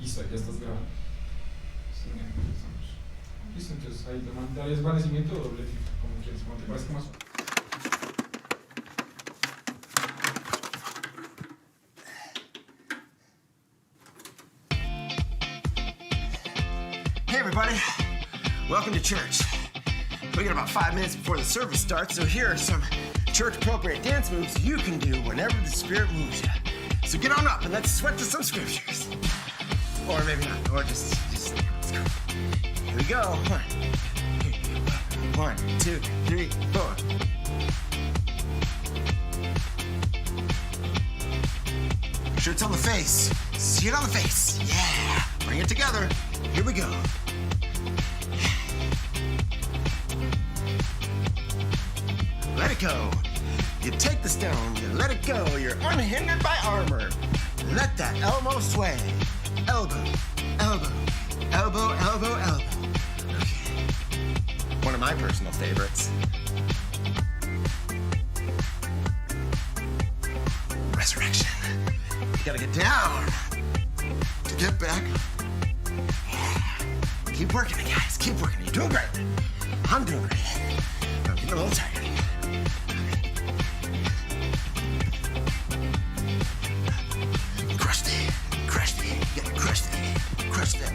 Listo, ya estás grabando. Sí, mira, empezamos. Listo, entonces ahí dale desvanecimiento o doble clic, como quieras, como te parezca más. Hey everybody, welcome to church. We got about 5 minutes before the service starts, so here are some church-appropriate dance moves you can do whenever the Spirit moves you. So get on up and let's sweat to some scriptures. Or maybe not, or just let's go. Here we go. 1, 2, 3, 4. Make sure it's on the face. See it on the face. Yeah. Bring it together. Here we go. Let it go. You take the stone, you let it go. You're unhindered by armor. Let that elbow sway. Elbow, elbow, elbow, elbow, elbow. Okay. One of my personal favorites. Resurrection. You gotta get down to get back. Keep working it, guys. Keep working it. You're doing great. I'm doing great. I'm getting a little tired.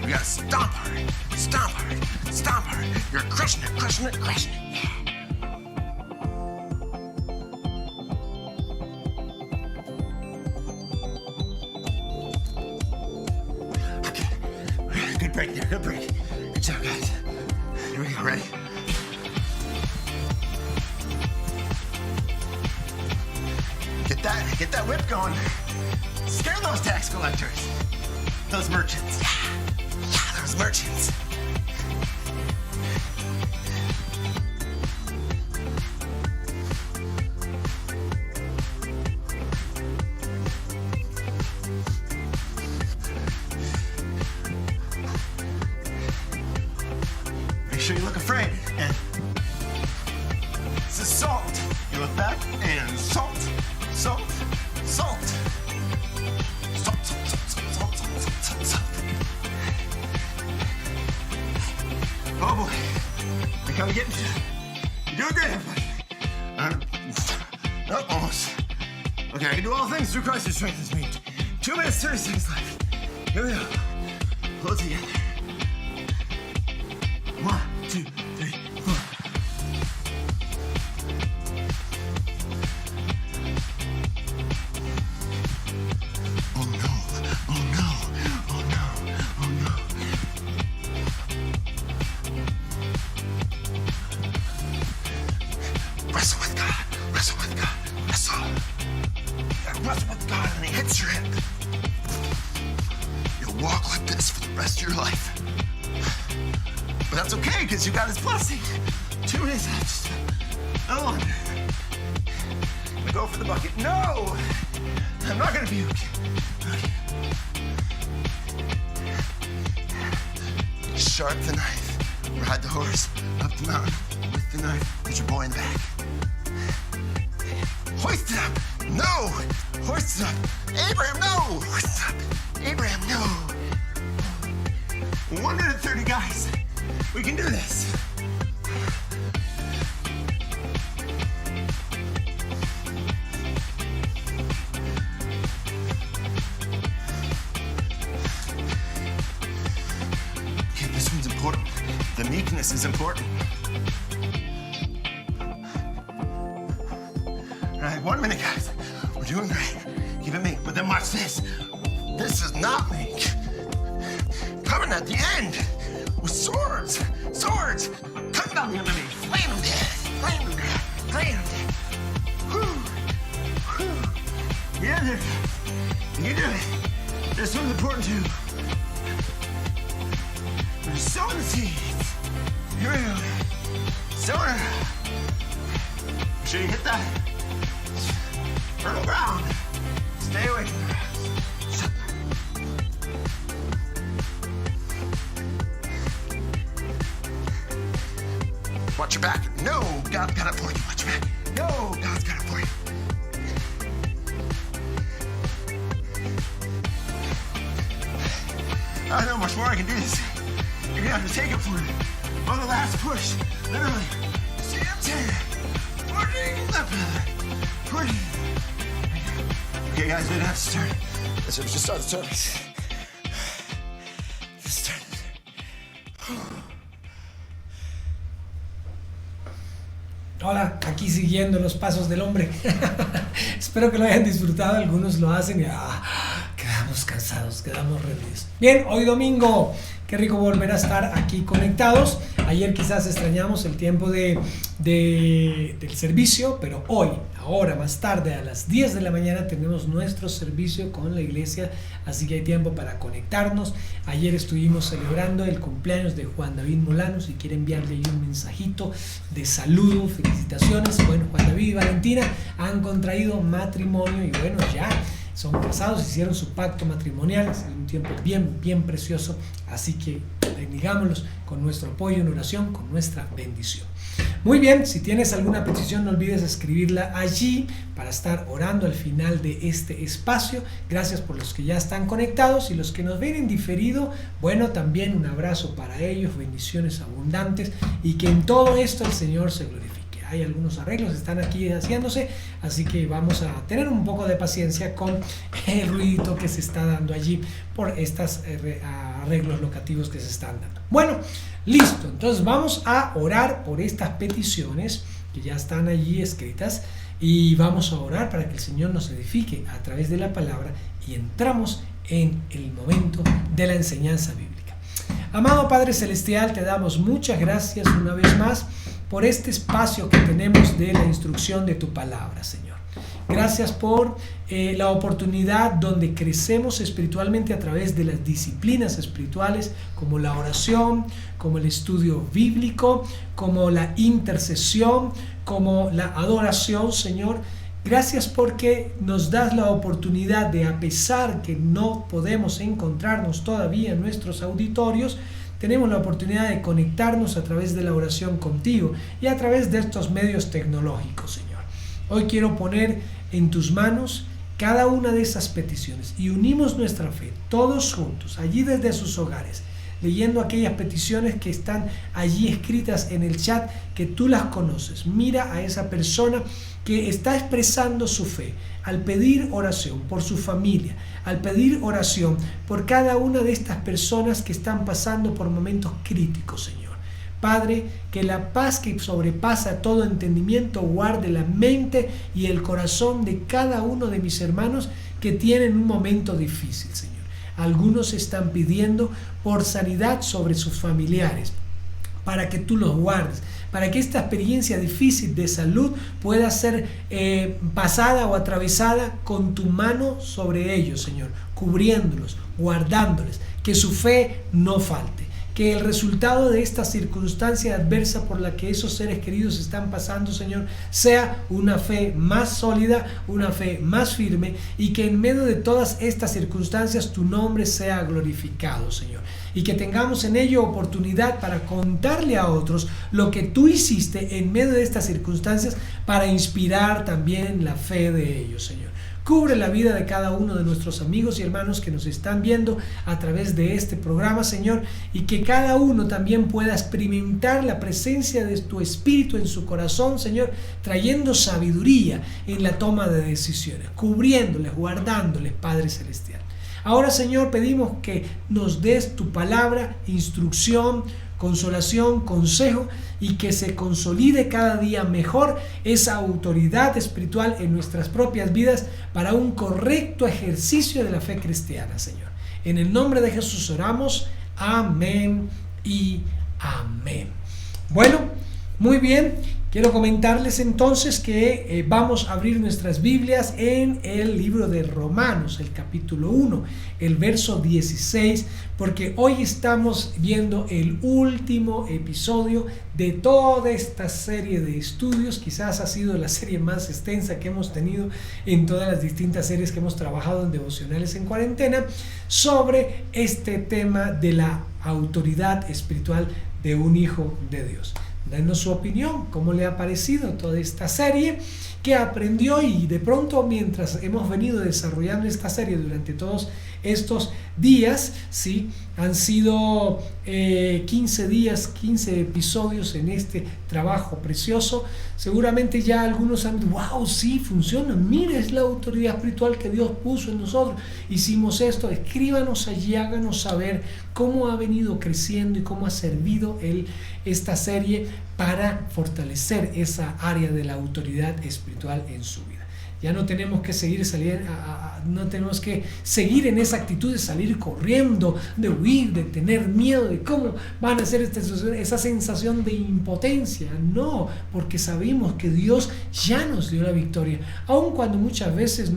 We gotta stomp hard, stomp hard, stomp hard. You're crushing it, crushing it, crushing it. Yeah. Okay. Good break there, good break. Good job, guys. Here we go, ready? Get that whip going. Scare those tax collectors. Those merchants. Yeah, those merchants. Make sure you look afraid. And this is salt. You look back and salt, salt, salt. Oh boy, I come getting you. You're doing great, everybody. Almost. Okay, I can do all things through Christ who strengthens me. 2 minutes, 30 seconds left. Here we go. Pull it together. 1, 2, 3, 4. Oh no, oh no, oh no, oh no. Wrestle with God, wrestle with God, wrestle. You gotta wrestle with God and he hits your hip. You'll walk like this for the rest of your life. But that's okay, because you got his blessing. 2 minutes left. No longer. I'm gonna go for the bucket. No! I'm not gonna puke. Okay. Sharp the knife. Ride the horse up the mountain with the knife. Put your boy in the back. Hoist it up. No! Hoist it up. Abraham, no! Hoist it up. Abraham, no! 130 guys. We can do this. Okay, this one's important. The meekness is important. All right, 1 minute, guys. We're doing great. Keep it meek, but then watch this. This is not meek. Coming at the end with swords. Swords. Cut down the enemy. Flame them dead. Flame them dead. Flame them dead. Whew. Whew. Yeah, there. You can do it. This one's important too. We're sowing the seeds. Here we go. Sowing. Make sure you hit that fertile ground. Stay away from the grass. Watch your back. No, God's got it for you. Watch your back. No, God's got it for you. I know much more I can do this. You're gonna have to take it for it. On the last push. Literally. See, I'm saying. Putting the pillar. Putting. Okay, guys, we don't have to start. Let's just start the service. Let's start. Hola, aquí siguiendo los pasos del hombre. Espero que lo hayan disfrutado. Algunos lo hacen y quedamos cansados, quedamos rendidos. Bien, hoy domingo, qué rico volver a estar aquí conectados. Ayer quizás extrañamos el tiempo del servicio, pero hoy, ahora más tarde, a las 10 de la mañana tenemos nuestro servicio con la iglesia, así que hay tiempo para conectarnos. Ayer estuvimos celebrando el cumpleaños de Juan David Molano. Si quiere enviarle ahí un mensajito de saludo, felicitaciones. Bueno, Juan David y Valentina han contraído matrimonio y bueno, ya son casados, hicieron su pacto matrimonial. Es un tiempo bien precioso, así que bendigámoslos con nuestro apoyo en oración, con nuestra bendición. Muy bien, si tienes alguna petición no olvides escribirla allí para estar orando al final de este espacio. Gracias por los que ya están conectados y los que nos ven en diferido. Bueno, también un abrazo para ellos, bendiciones abundantes y que en todo esto el Señor se glorifique. Hay algunos arreglos, están aquí haciéndose, así que vamos a tener un poco de paciencia con el ruidito que se está dando allí por estos arreglos locativos que se están dando. Bueno, listo, entonces vamos a orar por estas peticiones que ya están allí escritas y vamos a orar para que el Señor nos edifique a través de la palabra y entramos en el momento de la enseñanza bíblica. Amado Padre Celestial, te damos muchas gracias una vez más por este espacio que tenemos de la instrucción de tu palabra, Señor. Gracias por la oportunidad donde crecemos espiritualmente a través de las disciplinas espirituales como la oración, como el estudio bíblico, como la intercesión, como la adoración, Señor. Gracias porque nos das la oportunidad de, a pesar que no podemos encontrarnos todavía en nuestros auditorios, tenemos la oportunidad de conectarnos a través de la oración contigo y a través de estos medios tecnológicos, Señor. Hoy quiero poner en tus manos cada una de esas peticiones y unimos nuestra fe, todos juntos, allí desde sus hogares, leyendo aquellas peticiones que están allí escritas en el chat, que tú las conoces. Mira a esa persona que está expresando su fe al pedir oración por su familia, al pedir oración por cada una de estas personas que están pasando por momentos críticos, Señor. Padre, que la paz que sobrepasa todo entendimiento guarde la mente y el corazón de cada uno de mis hermanos que tienen un momento difícil, Señor. Algunos están pidiendo por sanidad sobre sus familiares, para que tú los guardes, para que esta experiencia difícil de salud pueda ser pasada o atravesada con tu mano sobre ellos, Señor, cubriéndolos, guardándoles, que su fe no falte, que el resultado de esta circunstancia adversa por la que esos seres queridos están pasando, Señor, sea una fe más sólida, una fe más firme, y que en medio de todas estas circunstancias tu nombre sea glorificado, Señor, y que tengamos en ello oportunidad para contarle a otros lo que tú hiciste en medio de estas circunstancias para inspirar también la fe de ellos, Señor. Cubre la vida de cada uno de nuestros amigos y hermanos que nos están viendo a través de este programa, Señor, y que cada uno también pueda experimentar la presencia de tu Espíritu en su corazón, Señor, trayendo sabiduría en la toma de decisiones, cubriéndoles, guardándoles, Padre Celestial. Ahora, Señor, pedimos que nos des tu palabra, instrucción, consolación, consejo, y que se consolide cada día mejor esa autoridad espiritual en nuestras propias vidas para un correcto ejercicio de la fe cristiana, Señor. En el nombre de Jesús oramos. Amén y amén. Bueno, muy bien. Quiero comentarles entonces que vamos a abrir nuestras Biblias en el libro de Romanos, el capítulo 1, el verso 16, porque hoy estamos viendo el último episodio de toda esta serie de estudios. Quizás ha sido la serie más extensa que hemos tenido en todas las distintas series que hemos trabajado en devocionales en cuarentena sobre este tema de la autoridad espiritual de un hijo de Dios. Denos su opinión, cómo le ha parecido toda esta serie, qué aprendió, y de pronto mientras hemos venido desarrollando esta serie durante todos estos días, ¿sí? Han sido 15 días, 15 episodios en este trabajo precioso. Seguramente ya algunos han dicho, wow, sí, funciona, mira, es la autoridad espiritual que Dios puso en nosotros, hicimos esto. Escríbanos allí, háganos saber cómo ha venido creciendo y cómo ha servido esta serie para fortalecer esa área de la autoridad espiritual en su vida. Ya no tenemos que seguir no tenemos que seguir en esa actitud de salir corriendo, de huir, de tener miedo de cómo van a ser esa sensación de impotencia. No, porque sabemos que Dios ya nos dio la victoria, aun cuando muchas veces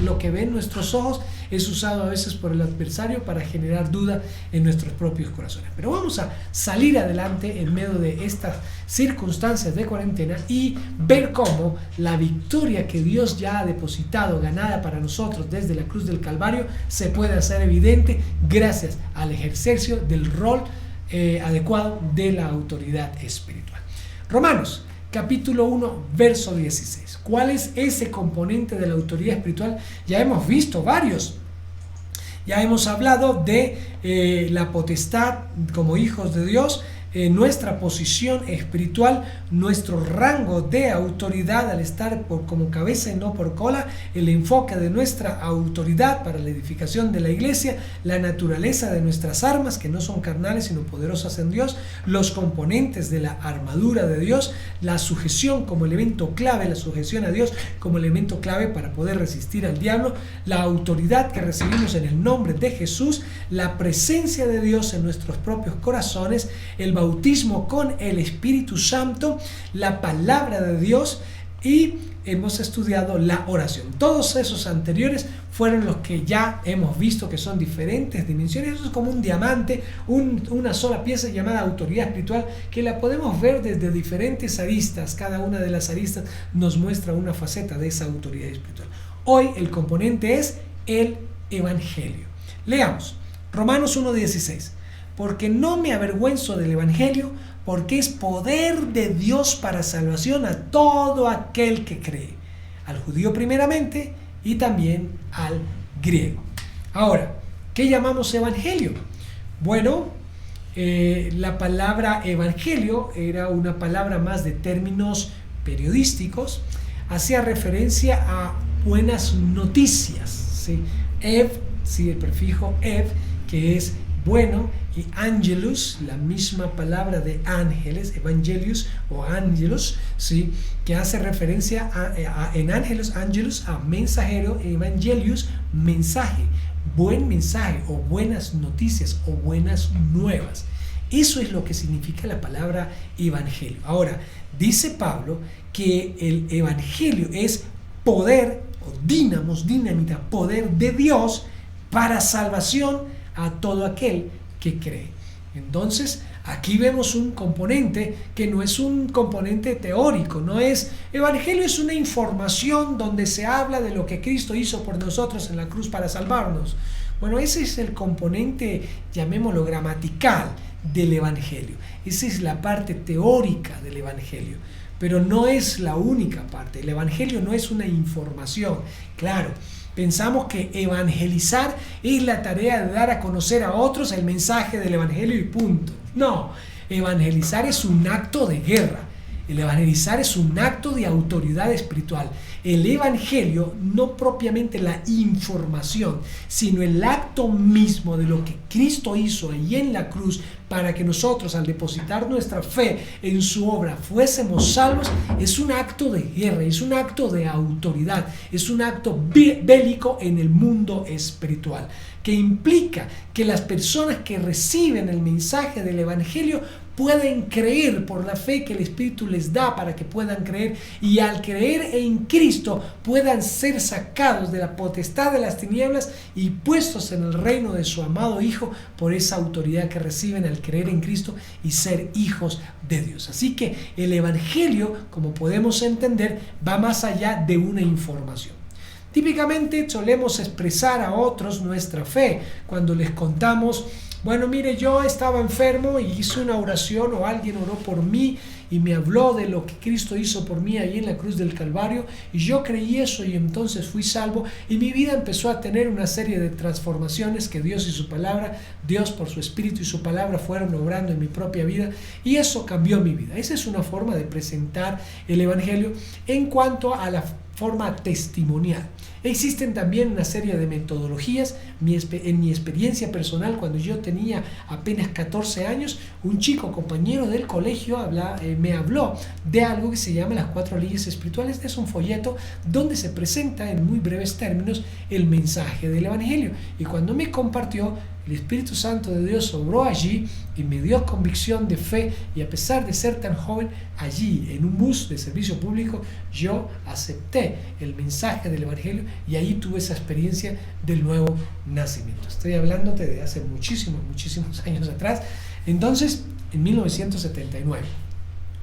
lo que ven nuestros ojos es usado a veces por el adversario para generar duda en nuestros propios corazones. Pero vamos a salir adelante en medio de estas circunstancias de cuarentena y ver cómo la victoria que Dios ya ha depositado, ganada para nosotros desde la cruz del Calvario, se puede hacer evidente gracias al ejercicio del rol adecuado de la autoridad espiritual. Romanos capítulo 1, verso 16. ¿Cuál es ese componente de la autoridad espiritual? Ya hemos visto varios. Ya hemos hablado de la potestad como hijos de Dios, nuestra posición espiritual, nuestro rango de autoridad al estar como cabeza y no por cola, el enfoque de nuestra autoridad para la edificación de la iglesia, la naturaleza de nuestras armas que no son carnales sino poderosas en Dios, los componentes de la armadura de Dios, la sujeción como elemento clave, la sujeción a Dios como elemento clave para poder resistir al diablo, la autoridad que recibimos en el nombre de Jesús, la presencia de Dios en nuestros propios corazones, el bautismo con el Espíritu Santo, la palabra de Dios, y hemos estudiado la oración. Todos esos anteriores fueron los que ya hemos visto que son diferentes dimensiones. Eso es como un diamante, una sola pieza llamada autoridad espiritual, que la podemos ver desde diferentes aristas. Cada una de las aristas nos muestra una faceta de esa autoridad espiritual. Hoy el componente es el Evangelio. Leamos Romanos 1:16. Porque no me avergüenzo del Evangelio, porque es poder de Dios para salvación a todo aquel que cree, al judío primeramente y también al griego. Ahora, ¿qué llamamos Evangelio? Bueno, la palabra Evangelio era una palabra más de términos periodísticos, hacía referencia a buenas noticias, ¿sí? Ev, sí, el prefijo ev, que es bueno, y angelus, la misma palabra de ángeles, evangelius o angelos, ¿sí? Que hace referencia en angelus a mensajero, evangelius, mensaje, buen mensaje o buenas noticias o buenas nuevas. Eso es lo que significa la palabra evangelio. Ahora, dice Pablo que el evangelio es poder o dinamita, poder de Dios para salvación a todo aquel que cree. Entonces, aquí vemos un componente que no es un componente teórico, no es, evangelio es una información donde se habla de lo que Cristo hizo por nosotros en la cruz para salvarnos. Bueno, ese es el componente, llamémoslo gramatical, del evangelio. Esa es la parte teórica del evangelio, pero no es la única parte. El evangelio no es una información, claro. Pensamos que evangelizar es la tarea de dar a conocer a otros el mensaje del evangelio y punto. No, evangelizar es un acto de guerra. El evangelizar es un acto de autoridad espiritual. El evangelio, no propiamente la información, sino el acto mismo de lo que Cristo hizo allí en la cruz para que nosotros, al depositar nuestra fe en su obra, fuésemos salvos, es un acto de guerra, es un acto de autoridad, es un acto bélico en el mundo espiritual, que implica que las personas que reciben el mensaje del evangelio pueden creer por la fe que el Espíritu les da para que puedan creer, y al creer en Cristo puedan ser sacados de la potestad de las tinieblas y puestos en el reino de su amado Hijo por esa autoridad que reciben al creer en Cristo y ser hijos de Dios. Así que el evangelio, como podemos entender, va más allá de una información. Típicamente solemos expresar a otros nuestra fe cuando les contamos Bueno, mire, yo estaba enfermo y hice una oración o alguien oró por mí y me habló de lo que Cristo hizo por mí ahí en la cruz del Calvario y yo creí eso y entonces fui salvo y mi vida empezó a tener una serie de transformaciones que Dios y su palabra, Dios por su Espíritu y su palabra fueron obrando en mi propia vida y eso cambió mi vida. Esa es una forma de presentar el Evangelio en cuanto a la forma testimonial. Existen también una serie de metodologías. En mi experiencia personal, cuando yo tenía apenas 14 años, un chico compañero del colegio me habló de algo que se llama las 4 leyes espirituales. Es un folleto donde se presenta en muy breves términos el mensaje del Evangelio. Y cuando me compartió, el Espíritu Santo de Dios obró allí y me dio convicción de fe y a pesar de ser tan joven, allí en un bus de servicio público yo acepté el mensaje del Evangelio y ahí tuve esa experiencia del nuevo nacimiento. Estoy hablándote de hace muchísimos años atrás. Entonces, en 1979,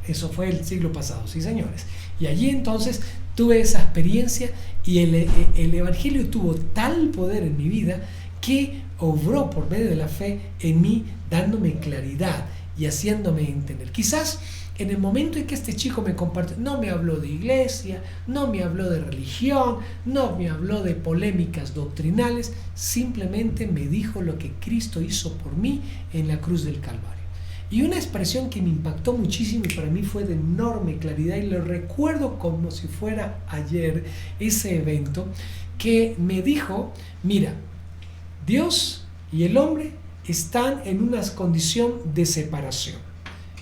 eso fue el siglo pasado, sí señores, y allí entonces tuve esa experiencia y el Evangelio tuvo tal poder en mi vida que obró por medio de la fe en mí, dándome claridad y haciéndome entender. Quizás en el momento en que este chico me compartió, no me habló de iglesia, no me habló de religión, no me habló de polémicas doctrinales, simplemente me dijo lo que Cristo hizo por mí en la cruz del Calvario. Y una expresión que me impactó muchísimo y para mí fue de enorme claridad y lo recuerdo como si fuera ayer ese evento, que me dijo, mira, Dios y el hombre están en una condición de separación.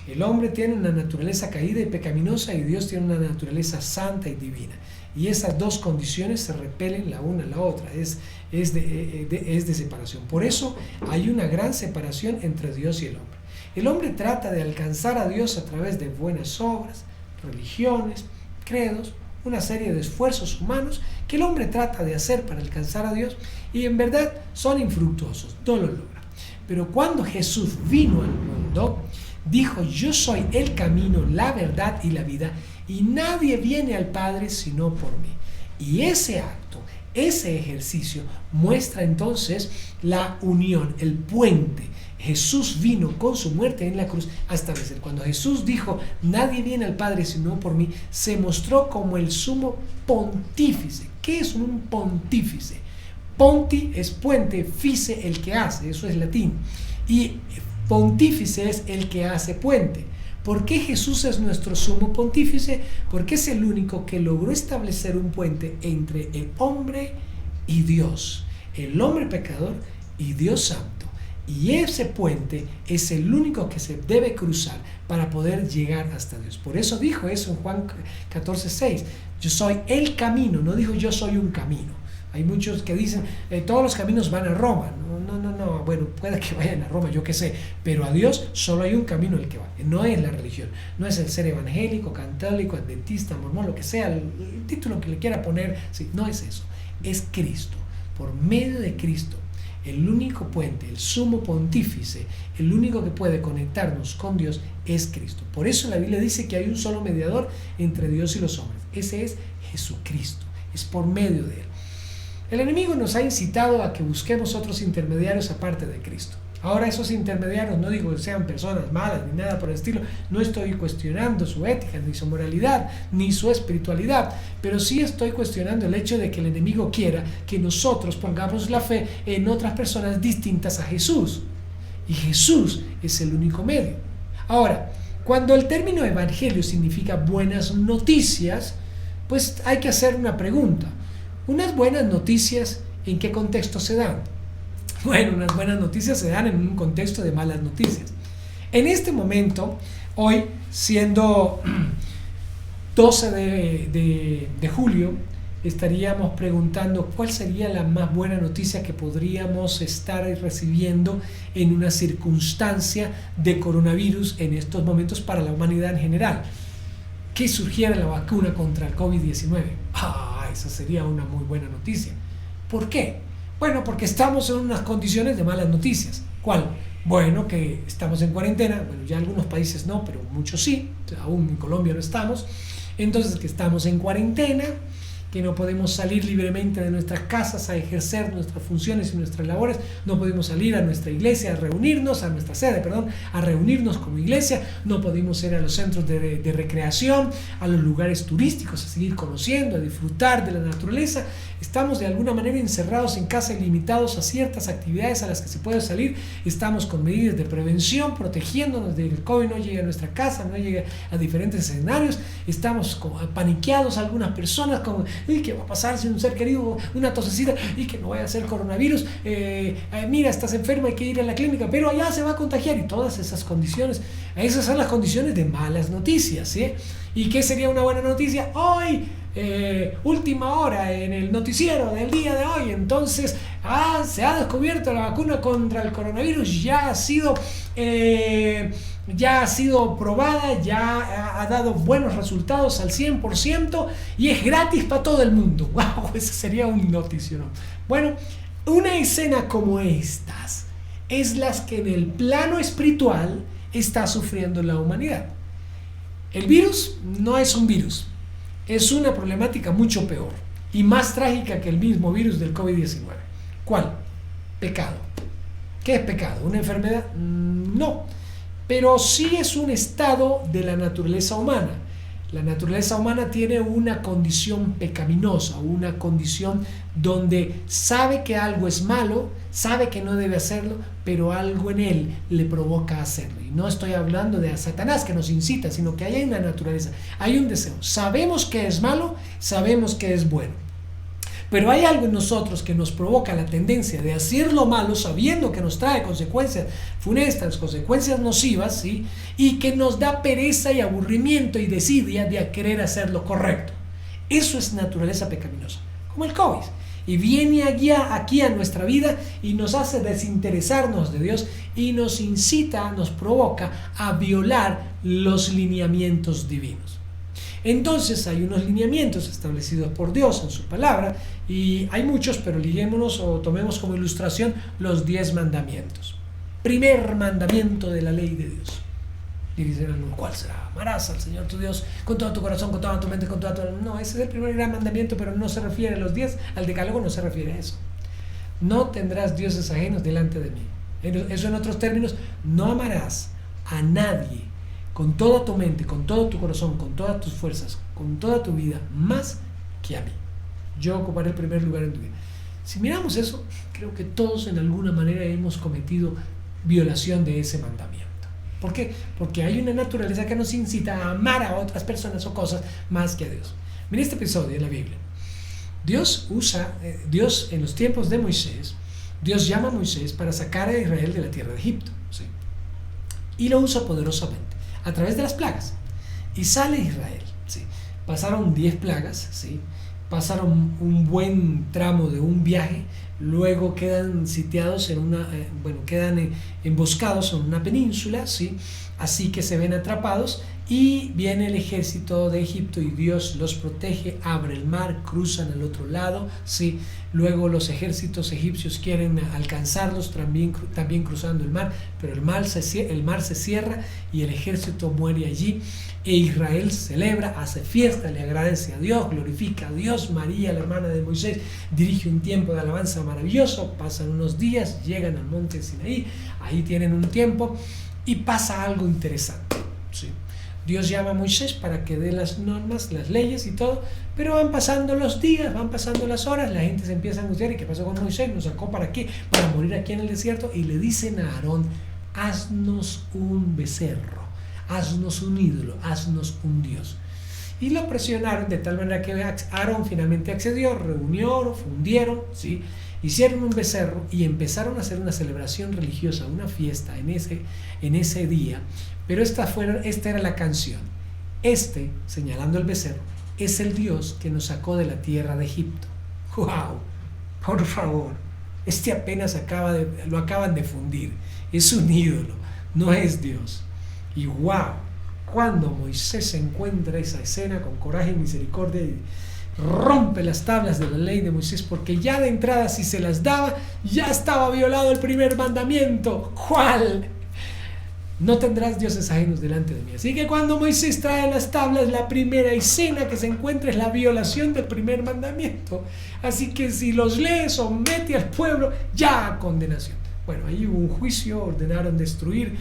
El hombre tiene una naturaleza caída y pecaminosa y Dios tiene una naturaleza santa y divina. Y esas dos condiciones se repelen la una a la otra, es de separación. Por eso hay una gran separación entre Dios y el hombre. El hombre trata de alcanzar a Dios a través de buenas obras, religiones, credos, una serie de esfuerzos humanos que el hombre trata de hacer para alcanzar a Dios y en verdad son infructuosos, no lo logran. Pero cuando Jesús vino al mundo, dijo: yo soy el camino, la verdad y la vida y nadie viene al Padre sino por mí. Y ese acto, ese ejercicio muestra entonces la unión, el puente. Jesús vino con su muerte en la cruz a establecer. Cuando Jesús dijo: nadie viene al Padre sino por mí, se mostró como el sumo pontífice. ¿Qué es un pontífice? Ponti es puente, fice el que hace, eso es latín. Y pontífice es el que hace puente. ¿Por qué Jesús es nuestro sumo pontífice? Porque es el único que logró establecer un puente entre el hombre y Dios, el hombre pecador y Dios santo. Y ese puente es el único que se debe cruzar para poder llegar hasta Dios. Por eso dijo eso en Juan 14:6. Yo soy el camino, no dijo yo soy un camino. Hay muchos que dicen todos los caminos van a Roma. No, bueno, puede que vayan a Roma, yo qué sé, pero a Dios solo hay un camino el que va. No es la religión, no es el ser evangélico, católico, adventista, mormón, lo que sea, el título que le quiera poner, sí, no es eso, es Cristo. Por medio de Cristo, el único puente, el sumo pontífice, el único que puede conectarnos con Dios es Cristo. Por eso la Biblia dice que hay un solo mediador entre Dios y los hombres. Ese es Jesucristo, es por medio de Él. El enemigo nos ha incitado a que busquemos otros intermediarios aparte de Cristo. Ahora esos intermediarios, no digo que sean personas malas ni nada por el estilo, no estoy cuestionando su ética, ni su moralidad, ni su espiritualidad, pero sí estoy cuestionando el hecho de que el enemigo quiera que nosotros pongamos la fe en otras personas distintas a Jesús. Y Jesús es el único medio. Ahora, cuando el término evangelio significa buenas noticias, pues hay que hacer una pregunta. Unas buenas noticias, ¿en qué contexto se dan? Bueno, unas buenas noticias se dan en un contexto de malas noticias. En este momento, hoy, siendo 12 de julio, estaríamos preguntando cuál sería la más buena noticia que podríamos estar recibiendo en una circunstancia de coronavirus en estos momentos para la humanidad en general. Que surgiera la vacuna contra el COVID-19. Esa sería una muy buena noticia. ¿Por qué? Bueno, porque estamos en unas condiciones de malas noticias. ¿Cuál? Bueno, que estamos en cuarentena. Bueno, ya algunos países no, pero muchos sí. Aún en Colombia no estamos. Entonces, que estamos en cuarentena, que no podemos salir libremente de nuestras casas a ejercer nuestras funciones y nuestras labores, no podemos salir a nuestra iglesia a reunirnos, a nuestra sede, a reunirnos como iglesia, no podemos ir a los centros de recreación, a los lugares turísticos, a seguir conociendo, a disfrutar de la naturaleza. Estamos de alguna manera encerrados en casa y limitados a ciertas actividades a las que se puede salir. Estamos con medidas de prevención, protegiéndonos de que el COVID no llegue a nuestra casa, no llegue a diferentes escenarios. Estamos como paniqueados algunas personas, como ¿qué va a pasar si un ser querido, una tosecita, y que no vaya a ser coronavirus? Mira, estás enferma, hay que ir a la clínica, pero allá se va a contagiar, y todas esas condiciones. Esas son las condiciones de malas noticias, ¿sí? ¿Y qué sería una buena noticia? Hoy, última hora en el noticiero del día de hoy, entonces se ha descubierto la vacuna contra el coronavirus, ya ha sido probada, ya ha dado buenos resultados al 100% y es gratis para todo el mundo. ¡Wow! Ese sería un noticio, ¿no? Bueno, una escena como estas es las que en el plano espiritual está sufriendo la humanidad. El virus no es un virus, es una problemática mucho peor y más trágica que el mismo virus del COVID-19. ¿Cuál? Pecado. ¿Qué es pecado? ¿Una enfermedad? No, pero sí es un estado de la naturaleza humana. La naturaleza humana tiene una condición pecaminosa, una condición donde sabe que algo es malo, sabe que no debe hacerlo, pero algo en él le provoca hacerlo. Y no estoy hablando de Satanás que nos incita, sino que hay una naturaleza, hay un deseo. Sabemos que es malo, sabemos que es bueno. Pero hay algo en nosotros que nos provoca la tendencia de hacer lo malo sabiendo que nos trae consecuencias funestas, consecuencias nocivas, ¿sí? Y que nos da pereza y aburrimiento y desidia de querer hacer lo correcto. Eso es naturaleza pecaminosa, como el COVID. Y viene aquí a nuestra vida y nos hace desinteresarnos de Dios y nos incita, nos provoca a violar los lineamientos divinos. Entonces hay unos lineamientos establecidos por Dios en su palabra y hay muchos, pero liguémonos o tomemos como ilustración los 10 mandamientos. Primer mandamiento de la ley de Dios. Y dicen, ¿cuál será? Amarás al Señor tu Dios con todo tu corazón, con toda tu mente, con toda tu alma. No, ese es el primer gran mandamiento, pero no se refiere a los 10, al decálogo no se refiere a eso. No tendrás dioses ajenos delante de mí. Eso en otros términos, no amarás a nadie con toda tu mente, con todo tu corazón, con todas tus fuerzas, con toda tu vida, más que a mí. Yo ocuparé el primer lugar en tu vida. Si miramos eso, creo que todos en alguna manera hemos cometido violación de ese mandamiento. ¿Por qué? Porque hay una naturaleza que nos incita a amar a otras personas o cosas más que a Dios. Mira este episodio en la Biblia. Dios en los tiempos de Moisés, Dios llama a Moisés para sacar a Israel de la tierra de Egipto, ¿sí? Y lo usa poderosamente a través de las plagas. Y sale Israel, ¿sí? Pasaron 10 plagas, ¿sí? Pasaron un buen tramo de un viaje, luego quedan sitiados quedan emboscados en una península, ¿sí? Así que se ven atrapados y viene el ejército de Egipto y Dios los protege, abre el mar, cruzan al otro lado, ¿sí? Luego los ejércitos egipcios quieren alcanzarlos también cruzando el mar, pero el mar se cierra y el ejército muere allí. E Israel celebra, hace fiesta, le agradece a Dios, glorifica a Dios. María, la hermana de Moisés, dirige un tiempo de alabanza maravilloso. Pasan unos días, llegan al monte Sinaí, ahí tienen un tiempo y pasa algo interesante, ¿sí? Dios llama a Moisés para que dé las normas, las leyes y todo, pero van pasando los días, van pasando las horas, la gente se empieza a angustiar. ¿Y qué pasó con Moisés? ¿Nos sacó para qué? Para morir aquí en el desierto. Y le dicen a Aarón, haznos un becerro, haznos un ídolo, haznos un Dios. Y lo presionaron de tal manera que Aarón finalmente accedió, reunió, fundieron, ¿sí? Hicieron un becerro y empezaron a hacer una celebración religiosa, una fiesta en ese día. Pero esta era la canción. Señalando el becerro, es el Dios que nos sacó de la tierra de Egipto. ¡Wow! Por favor, apenas lo acaban de fundir. Es un ídolo, no es Dios. Y wow, cuando Moisés encuentra esa escena con coraje y misericordia y rompe las tablas de la ley de Moisés, porque ya de entrada, si se las daba, ya estaba violado el primer mandamiento. ¿Cuál? No tendrás dioses ajenos delante de mí. Así que cuando Moisés trae las tablas, la primera escena que se encuentra es la violación del primer mandamiento. Así que si los lee, somete al pueblo ya a condenación. Bueno, ahí hubo un juicio, ordenaron destruir,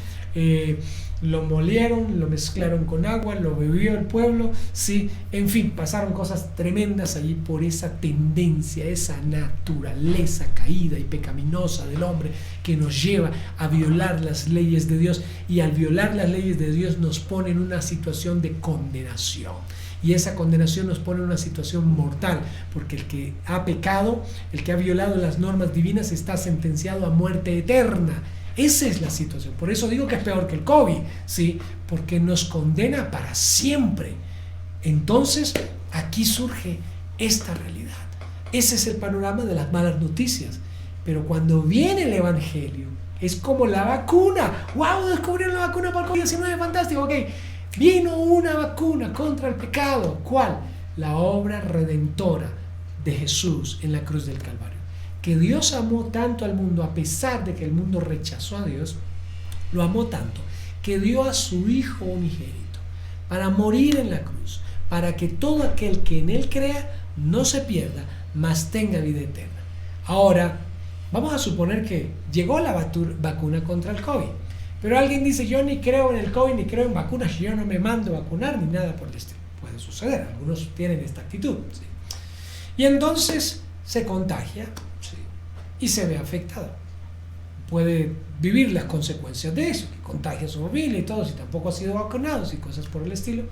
lo molieron, lo mezclaron con agua, lo bebió el pueblo, sí, en fin, pasaron cosas tremendas allí por esa tendencia, esa naturaleza caída y pecaminosa del hombre que nos lleva a violar las leyes de Dios, y al violar las leyes de Dios nos pone en una situación de condenación. Y esa condenación nos pone en una situación mortal, porque el que ha pecado, el que ha violado las normas divinas, está sentenciado a muerte eterna. Esa es la situación. Por eso digo que es peor que el COVID, ¿sí? Porque nos condena para siempre. Entonces, aquí surge esta realidad. Ese es el panorama de las malas noticias. Pero cuando viene el Evangelio, es como la vacuna. ¡Wow! Descubrieron la vacuna para el COVID-19, fantástico, ok. Vino una vacuna contra el pecado. ¿Cuál? La obra redentora de Jesús en la cruz del Calvario. Que Dios amó tanto al mundo, a pesar de que el mundo rechazó a Dios, lo amó tanto, que dio a su Hijo unigénito para morir en la cruz, para que todo aquel que en Él crea no se pierda, mas tenga vida eterna. Ahora, vamos a suponer que llegó la vacuna contra el COVID. Pero alguien dice, yo ni creo en el COVID, ni creo en vacunas, yo no me mando a vacunar, ni nada por el estilo. Puede suceder, algunos tienen esta actitud, ¿sí? Y entonces se contagia, ¿sí? Y se ve afectado. Puede vivir las consecuencias de eso, que contagia a su familia y todo, si tampoco ha sido vacunado, y cosas por el estilo.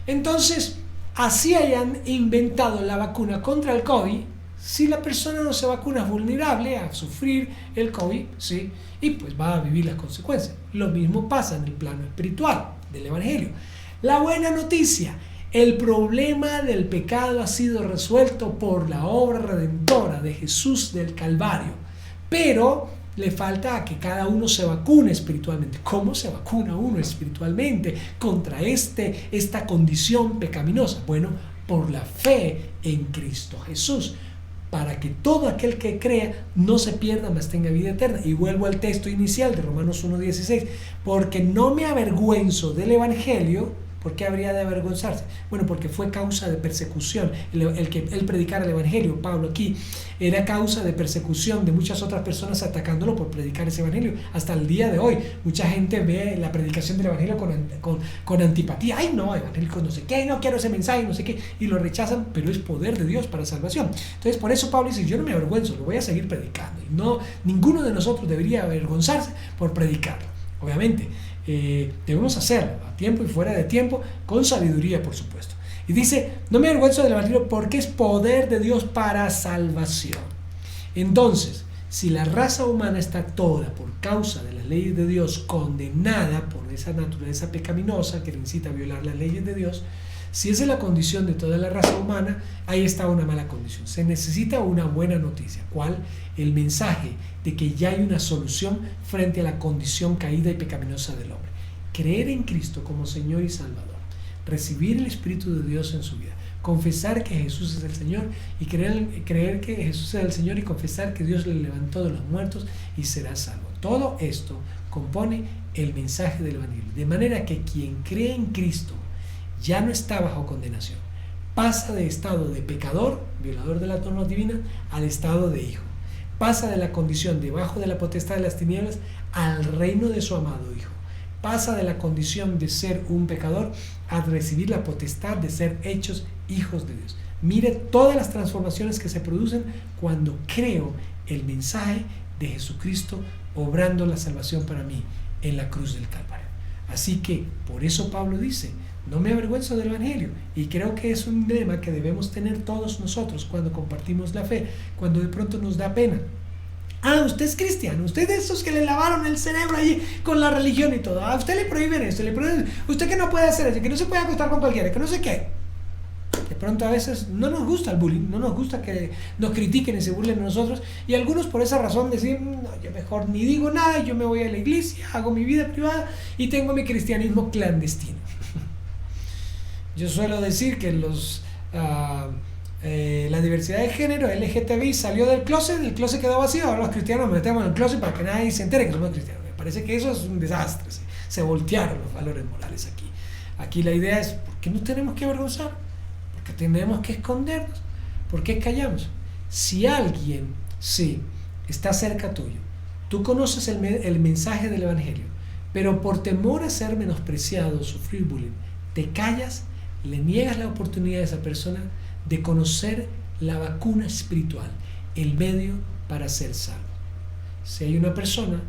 Entonces, así hayan inventado la vacuna contra el COVID, si la persona no se vacuna es vulnerable a sufrir el COVID, ¿sí? Y pues va a vivir las consecuencias. Lo mismo pasa en el plano espiritual del Evangelio. La buena noticia, el problema del pecado ha sido resuelto por la obra redentora de Jesús del Calvario, pero le falta a que cada uno se vacune espiritualmente. ¿Cómo se vacuna uno espiritualmente contra esta condición pecaminosa? Bueno, por la fe en Cristo Jesús, para que todo aquel que crea no se pierda, mas tenga vida eterna. Y vuelvo al texto inicial de Romanos 1:16, porque no me avergüenzo del Evangelio. ¿Por qué habría de avergonzarse? Bueno, porque fue causa de persecución. El que él predicara el Evangelio, Pablo aquí, era causa de persecución de muchas otras personas atacándolo por predicar ese Evangelio. Hasta el día de hoy, mucha gente ve la predicación del Evangelio con antipatía. ¡Ay, no, evangélicos no sé qué! ¡No quiero ese mensaje! No sé qué. Y lo rechazan, pero es poder de Dios para salvación. Entonces, por eso Pablo dice, yo no me avergüenzo, lo voy a seguir predicando. Y no, ninguno de nosotros debería avergonzarse por predicarlo. Obviamente, debemos hacerlo a tiempo y fuera de tiempo, con sabiduría, por supuesto. Y dice, no me avergüenzo del Evangelio porque es poder de Dios para salvación. Entonces, si la raza humana está toda por causa de las leyes de Dios condenada por esa naturaleza pecaminosa que le incita a violar las leyes de Dios, si esa es la condición de toda la raza humana, ahí está una mala condición. Se necesita una buena noticia. ¿Cuál? El mensaje de que ya hay una solución frente a la condición caída y pecaminosa del hombre. Creer en Cristo como Señor y Salvador. Recibir el Espíritu de Dios en su vida. Confesar que Jesús es el Señor y creer que Jesús es el Señor y confesar que Dios le levantó de los muertos y será salvo. Todo esto compone el mensaje del Evangelio. De manera que quien cree en Cristo ya no está bajo condenación. Pasa de estado de pecador, violador de las normas divinas, al estado de hijo. Pasa de la condición debajo de la potestad de las tinieblas al reino de su amado Hijo. Pasa de la condición de ser un pecador a recibir la potestad de ser hechos hijos de Dios. Mire todas las transformaciones que se producen cuando creo el mensaje de Jesucristo obrando la salvación para mí en la cruz del Calvario. Así que por eso Pablo dice, no me avergüenzo del Evangelio, y creo que es un lema que debemos tener todos nosotros cuando compartimos la fe, cuando de pronto nos da pena. Ah, usted es cristiano, usted es de esos que le lavaron el cerebro allí con la religión y todo. Ah, usted le prohíben esto, usted que no puede hacer eso, que no se puede acostar con cualquiera, que no sé qué. De pronto a veces no nos gusta el bullying, no nos gusta que nos critiquen y se burlen de nosotros, y algunos por esa razón deciden, no, yo mejor ni digo nada, yo me voy a la iglesia, hago mi vida privada y tengo mi cristianismo clandestino. Yo suelo decir que la diversidad de género, LGTBI, salió del closet quedó vacío, ahora los cristianos nos metemos en el closet para que nadie se entere que somos cristianos. Me parece que eso es un desastre, ¿sí? Se voltearon los valores morales aquí. Aquí la idea es, ¿por qué nos tenemos que avergonzar? ¿Por qué tenemos que escondernos? ¿Por qué callamos? Si alguien, sí, está cerca tuyo, tú conoces el mensaje del Evangelio, pero por temor a ser menospreciado, sufrir bullying, te callas, le niegas la oportunidad a esa persona de conocer la vacuna espiritual, el medio para ser salvo. Si hay una persona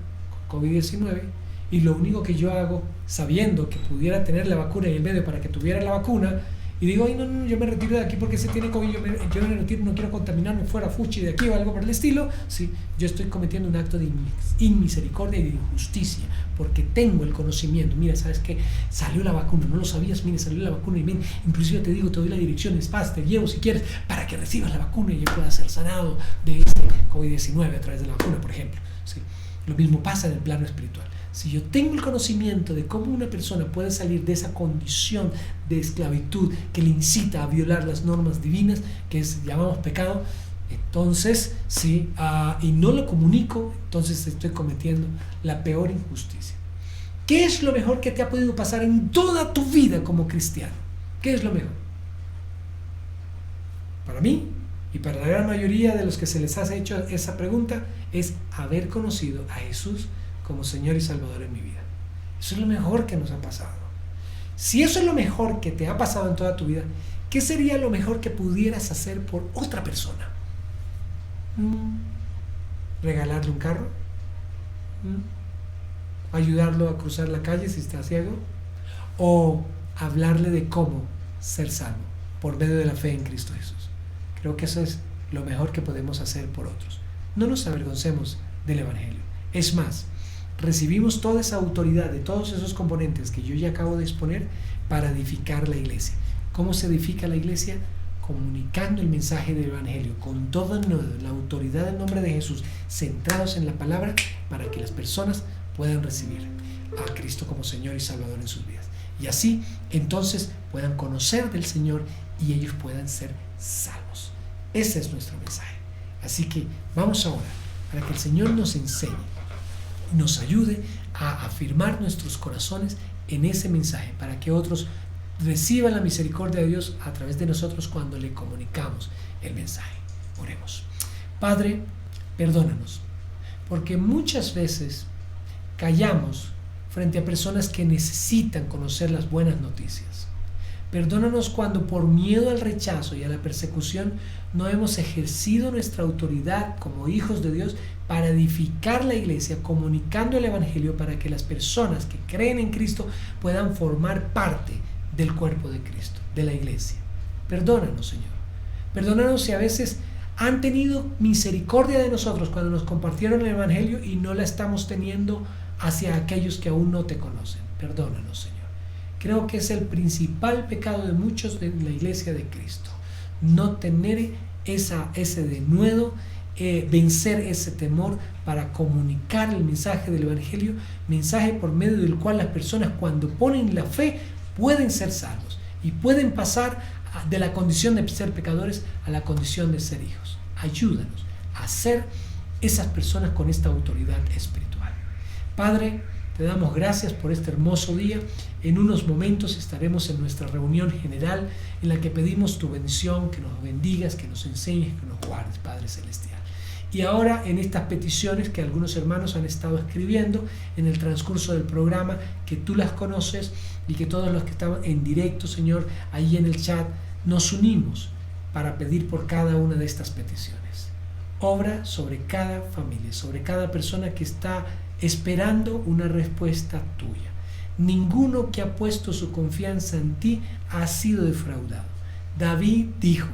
con COVID-19 y lo único que yo hago, sabiendo que pudiera tener la vacuna y el medio para que tuviera la vacuna, y digo, ay, no, yo me retiro de aquí porque ese tiene COVID, yo me retiro, no quiero contaminarme fuera, fuchi de aquí o algo por el estilo, sí, yo estoy cometiendo un acto de inmisericordia y de injusticia, porque tengo el conocimiento. Mira, ¿sabes qué? Salió la vacuna, no lo sabías, mire, salió la vacuna y bien, inclusive te digo, te doy la dirección, es paz, te llevo si quieres, para que recibas la vacuna y yo pueda ser sanado de este COVID-19 a través de la vacuna, por ejemplo, sí. Lo mismo pasa en el plano espiritual. Si yo tengo el conocimiento de cómo una persona puede salir de esa condición de esclavitud que le incita a violar las normas divinas, que llamamos pecado, entonces, sí, y no lo comunico, entonces estoy cometiendo la peor injusticia. ¿Qué es lo mejor que te ha podido pasar en toda tu vida como cristiano? ¿Qué es lo mejor? Para mí, y para la gran mayoría de los que se les ha hecho esa pregunta, es haber conocido a Jesús como Señor y Salvador en mi vida. Eso es lo mejor que nos ha pasado. Si eso es lo mejor que te ha pasado en toda tu vida, ¿qué sería lo mejor que pudieras hacer por otra persona? ¿Regalarle un carro? ¿Ayudarlo a cruzar la calle si está ciego? ¿O hablarle de cómo ser salvo por medio de la fe en Cristo Jesús? Creo que eso es lo mejor que podemos hacer por otros. No nos avergoncemos del Evangelio. Es más, recibimos toda esa autoridad de todos esos componentes que yo ya acabo de exponer para edificar la iglesia. ¿Cómo se edifica la iglesia? Comunicando el mensaje del Evangelio con toda la autoridad del nombre de Jesús, centrados en la palabra, para que las personas puedan recibir a Cristo como Señor y Salvador en sus vidas. Y así, entonces, puedan conocer del Señor y ellos puedan ser salvos. Ese es nuestro mensaje. Así que vamos ahora para que el Señor nos enseñe, nos ayude a afirmar nuestros corazones en ese mensaje, para que otros reciban la misericordia de Dios a través de nosotros cuando le comunicamos el mensaje. Oremos. Padre, perdónanos, porque muchas veces callamos frente a personas que necesitan conocer las buenas noticias. Perdónanos cuando por miedo al rechazo y a la persecución no hemos ejercido nuestra autoridad como hijos de Dios para edificar la iglesia, comunicando el Evangelio para que las personas que creen en Cristo puedan formar parte del cuerpo de Cristo, de la iglesia. Perdónanos, Señor. Perdónanos si a veces han tenido misericordia de nosotros cuando nos compartieron el Evangelio y no la estamos teniendo hacia aquellos que aún no te conocen. Perdónanos, Señor. Creo que es el principal pecado de muchos de la iglesia de Cristo. No tener ese denuedo, vencer ese temor para comunicar el mensaje del Evangelio, mensaje por medio del cual las personas cuando ponen la fe pueden ser salvos y pueden pasar de la condición de ser pecadores a la condición de ser hijos. Ayúdanos a ser esas personas con esta autoridad espiritual. Padre, te damos gracias por este hermoso día. En unos momentos estaremos en nuestra reunión general en la que pedimos tu bendición, que nos bendigas, que nos enseñes, que nos guardes, Padre Celestial. Y ahora en estas peticiones que algunos hermanos han estado escribiendo en el transcurso del programa, que tú las conoces y que todos los que estaban en directo, Señor, ahí en el chat, nos unimos para pedir por cada una de estas peticiones. Obra sobre cada familia, sobre cada persona que está esperando una respuesta tuya. Ninguno que ha puesto su confianza en ti ha sido defraudado. David dijo: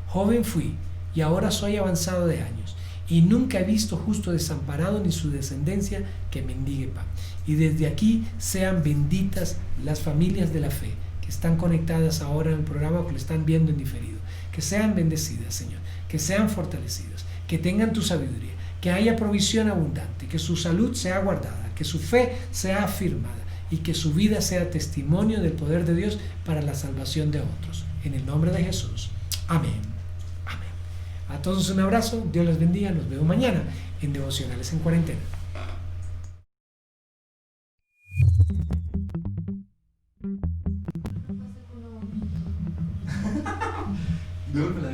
joven fui y ahora soy avanzado de años, y nunca he visto justo desamparado ni su descendencia que mendigue pan. Y desde aquí sean benditas las familias de la fe que están conectadas ahora en el programa o que lo están viendo en diferido. Que sean bendecidas, Señor, que sean fortalecidas, que tengan tu sabiduría, que haya provisión abundante, que su salud sea guardada, que su fe sea afirmada y que su vida sea testimonio del poder de Dios para la salvación de otros. En el nombre de Jesús. Amén. Amén. A todos un abrazo. Dios les bendiga. Nos vemos mañana en Devocionales en Cuarentena. De golpe la